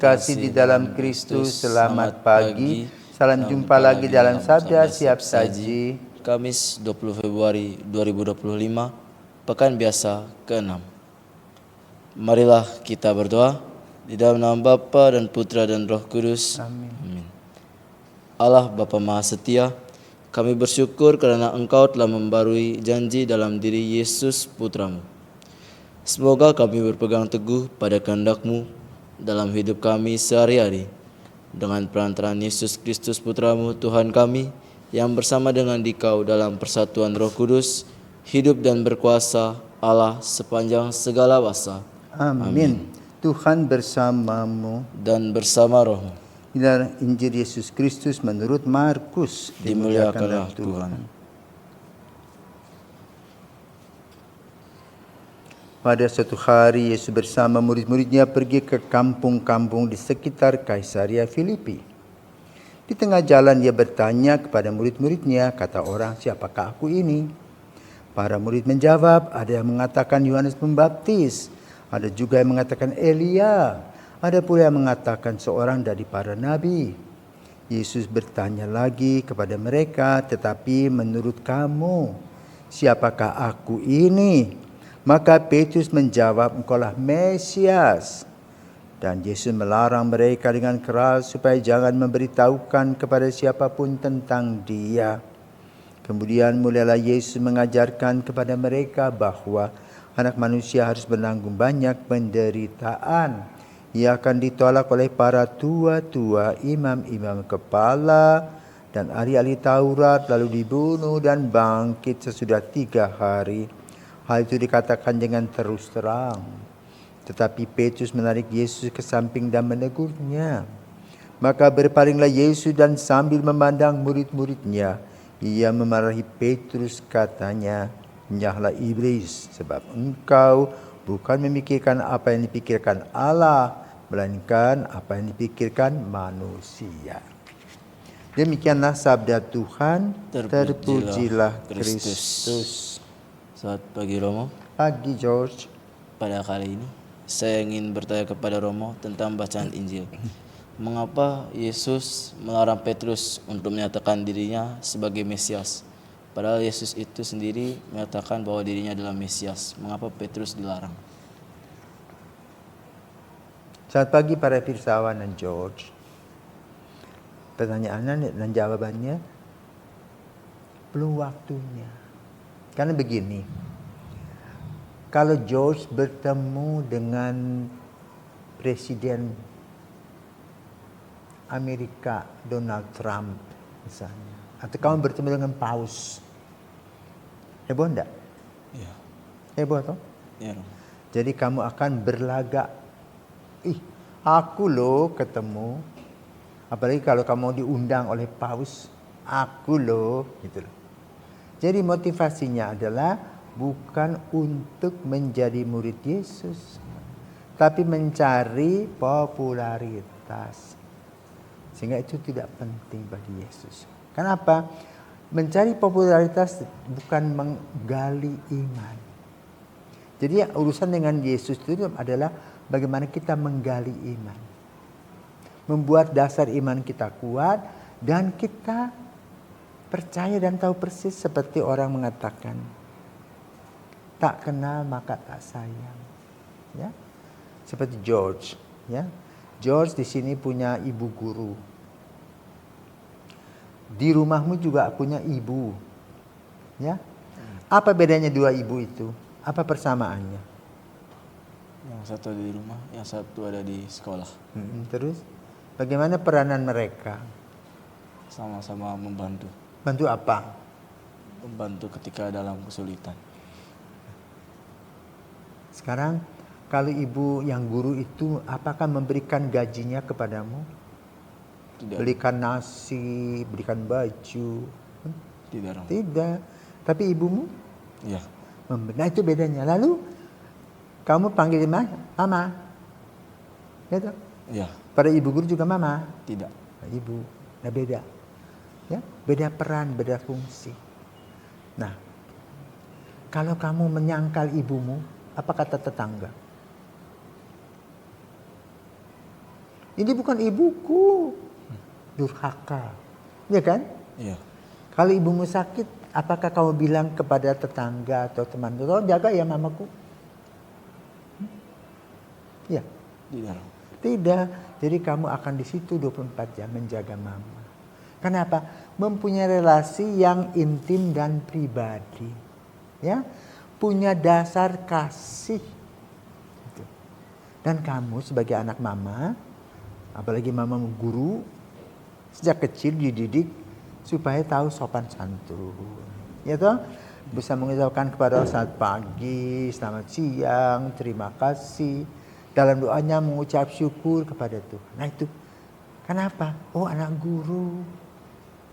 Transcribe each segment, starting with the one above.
terkasih di dalam Kristus, selamat pagi. Salam jumpa lagi dalam Sabda Siap Saji. Kamis 20 Februari 2025, Pekan Biasa ke-6. Marilah kita berdoa. Di dalam nama Bapa dan Putra dan Roh Kudus. Amin. Allah Bapa Maha Setia, kami bersyukur karena Engkau telah membarui janji dalam diri Yesus Putramu. Semoga kami berpegang teguh pada kehendak-Mu dalam hidup kami sehari-hari. Dengan perantaraan Yesus Kristus Putramu, Tuhan kami, yang bersama dengan Dikau dalam persatuan Roh Kudus, hidup dan berkuasa Allah sepanjang segala masa. Amin. Tuhan bersamamu Dan bersama rohmu. Inilah Injil Yesus Kristus menurut Markus. Dimuliakanlah Tuhan. Pada suatu hari Yesus bersama murid-muridnya pergi ke kampung-kampung di sekitar Kaisaria Filipi. Di tengah jalan dia bertanya kepada murid-muridnya, kata orang, siapakah aku ini? Para murid menjawab, ada yang mengatakan Yohanes Pembaptis, ada juga yang mengatakan Elia, ada pula yang mengatakan seorang dari para nabi. Yesus bertanya lagi kepada mereka, tetapi menurut kamu, siapakah aku ini? Maka Petrus menjawab, engkaulah Mesias. Dan Yesus melarang mereka dengan keras supaya jangan memberitahukan kepada siapapun tentang dia. Kemudian mulailah Yesus mengajarkan kepada mereka bahwa Anak Manusia harus menanggung banyak penderitaan. Ia akan ditolak oleh para tua-tua, imam-imam kepala, dan ahli-ahli Taurat, lalu dibunuh dan bangkit sesudah 3 hari. Hal itu dikatakan dengan terus terang. Tetapi Petrus menarik Yesus ke samping dan menegurnya. Maka berpalinglah Yesus dan sambil memandang murid-muridnya, ia memarahi Petrus, katanya, nyahlah iblis, sebab engkau bukan memikirkan apa yang dipikirkan Allah, melainkan apa yang dipikirkan manusia. Demikianlah sabda Tuhan. Terpujilah Kristus. Selamat pagi Romo. Pagi George. Pada kali ini saya ingin bertanya kepada Romo tentang bacaan Injil. Mengapa Yesus melarang Petrus untuk menyatakan dirinya sebagai Mesias? Padahal Yesus itu sendiri menyatakan bahwa dirinya adalah Mesias. Mengapa Petrus dilarang? Selamat pagi para pirsawan dan George. Pertanyaannya dan jawabannya belum waktunya. Karena begini, kalau George bertemu dengan Presiden Amerika Donald Trump misalnya, atau kamu bertemu dengan Paus, heboh enggak? Iya. Heboh toh? Iya, Romo. Jadi kamu akan berlagak, aku loh ketemu, apalagi kalau kamu diundang oleh Paus, aku loh, gitu loh. Jadi motivasinya adalah bukan untuk menjadi murid Yesus, tapi mencari popularitas. Sehingga itu tidak penting bagi Yesus. Kenapa? Mencari popularitas bukan menggali iman. Jadi urusan dengan Yesus itu adalah bagaimana kita menggali iman. Membuat dasar iman kita kuat dan kita percaya dan tahu persis seperti orang mengatakan, tak kenal maka tak sayang. Ya. Seperti George, ya. George di sini punya ibu guru. Di rumahmu juga punya ibu. Ya. Apa bedanya dua ibu itu? Apa persamaannya? Yang satu di rumah, yang satu ada di sekolah. Terus bagaimana peranan mereka? Sama-sama membantu. Bantu apa? Membantu ketika dalam kesulitan. Sekarang kalau ibu yang guru itu apakah memberikan gajinya kepadamu? Tidak. Belikan nasi, berikan baju? Tidak, Romo. Tidak. Tapi ibumu? Iya. Nah itu bedanya. Lalu kamu panggil mama. Gitu. Iya. Pada ibu guru juga mama? Tidak. Nah, ibu. Nah beda. Ya, beda peran, beda fungsi. Nah, kalau kamu menyangkal ibumu, apa kata tetangga? Ini bukan ibuku. Durhaka. Ya kan? Iya. Kalau ibumu sakit, apakah kamu bilang kepada tetangga atau teman, tolong jaga ya mamaku? Ya. Tidak. Tidak. Jadi kamu akan di situ 24 jam menjaga mama. Kenapa? Mempunyai relasi yang intim dan pribadi. Ya. Punya dasar kasih. Gitu. Dan kamu sebagai anak mama, apalagi mama guru, sejak kecil dididik supaya tahu sopan santun. Ya toh? Bisa mengucapkan kepada selamat pagi, selamat siang, terima kasih. Dalam doanya mengucap syukur kepada Tuhan. Nah itu. Kenapa? Oh anak guru.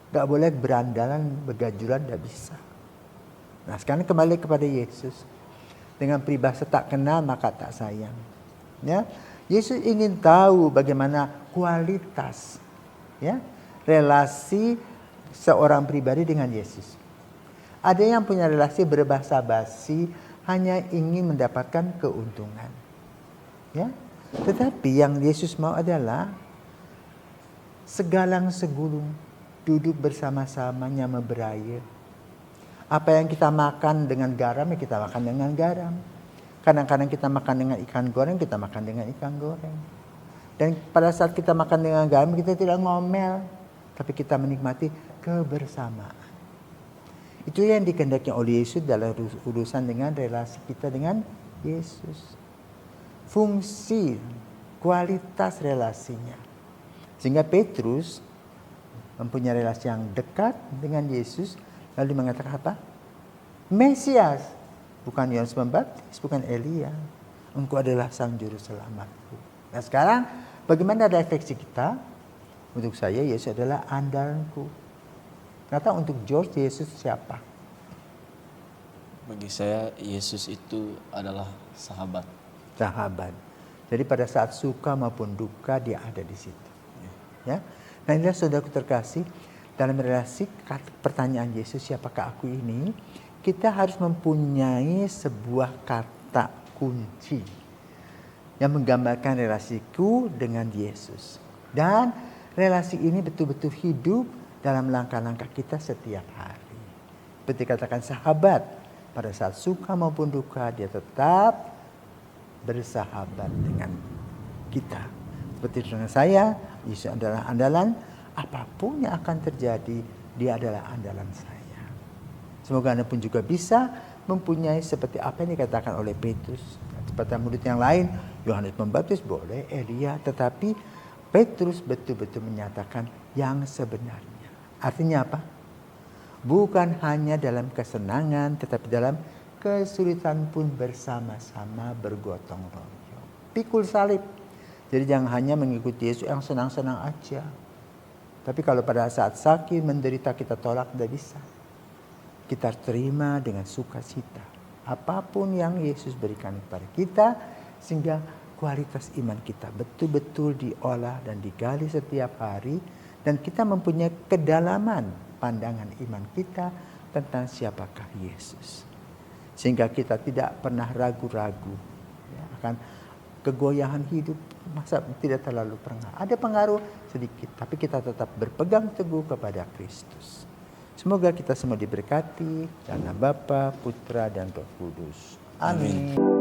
Gak boleh berandalan, begajulan, gak bisa. Nah sekarang kembali kepada Yesus. Dengan peribahasa tak kenal maka tak sayang. Ya, Yesus ingin tahu bagaimana kualitas ya relasi seorang pribadi dengan Yesus. Ada yang punya relasi berbahasa basi hanya ingin mendapatkan keuntungan. Ya. Tetapi yang Yesus mau adalah segalang segulung duduk bersama-sama nyama beraya. Apa yang kita makan dengan garam ya kita makan dengan garam. Kadang-kadang kita makan dengan ikan goreng, kita makan dengan ikan goreng. Dan pada saat kita makan dengan garam kita tidak ngomel, tapi kita menikmati kebersamaan. Itu yang dikehendaki oleh Yesus dalam urusan dengan relasi kita dengan Yesus. Fungsi, kualitas relasinya. Sehingga Petrus mempunyai relasi yang dekat dengan Yesus, lalu mengatakan apa? Mesias, bukan Yohanes Pembaptis, bukan Elia. Engkau adalah sang juru selamatku. Nah sekarang bagaimana refleksi kita? Untuk saya Yesus adalah andalanku. Kata untuk George, Yesus siapa? Bagi saya Yesus itu adalah sahabat. Sahabat. Jadi pada saat suka maupun duka dia ada di situ. Ya. Nah inilah saudaraku terkasih, dalam relasi pertanyaan Yesus siapakah aku ini, kita harus mempunyai sebuah kata kunci yang menggambarkan relasiku dengan Yesus. Dan relasi ini betul-betul hidup dalam langkah-langkah kita setiap hari. Seperti katakan sahabat, pada saat suka maupun duka dia tetap bersahabat dengan kita. Seperti dengan saya, Yesus adalah andalan. Apapun yang akan terjadi, dia adalah andalan saya. Semoga Anda pun juga bisa mempunyai seperti apa yang dikatakan oleh Petrus. Seperti murid yang lain, Yohanes Pembaptis boleh, Elia, tetapi Petrus betul-betul menyatakan yang sebenarnya. Artinya apa? Bukan hanya dalam kesenangan, tetapi dalam kesulitan pun bersama-sama bergotong royong. Pikul salib. Jadi jangan hanya mengikuti Yesus yang senang-senang aja. Tapi kalau pada saat sakit, menderita kita tolak, tidak bisa. Kita terima dengan sukacita. Apapun yang Yesus berikan kepada kita, sehingga kualitas iman kita betul-betul diolah dan digali setiap hari. Dan kita mempunyai kedalaman pandangan iman kita tentang siapakah Yesus. Sehingga kita tidak pernah ragu-ragu ya, akan kegoyahan hidup. Masa tidak terlalu pengaruh. Ada pengaruh sedikit, tapi kita tetap berpegang teguh kepada Kristus. Semoga kita semua diberkati dalam Bapa, Putra, dan Roh Kudus. Amin.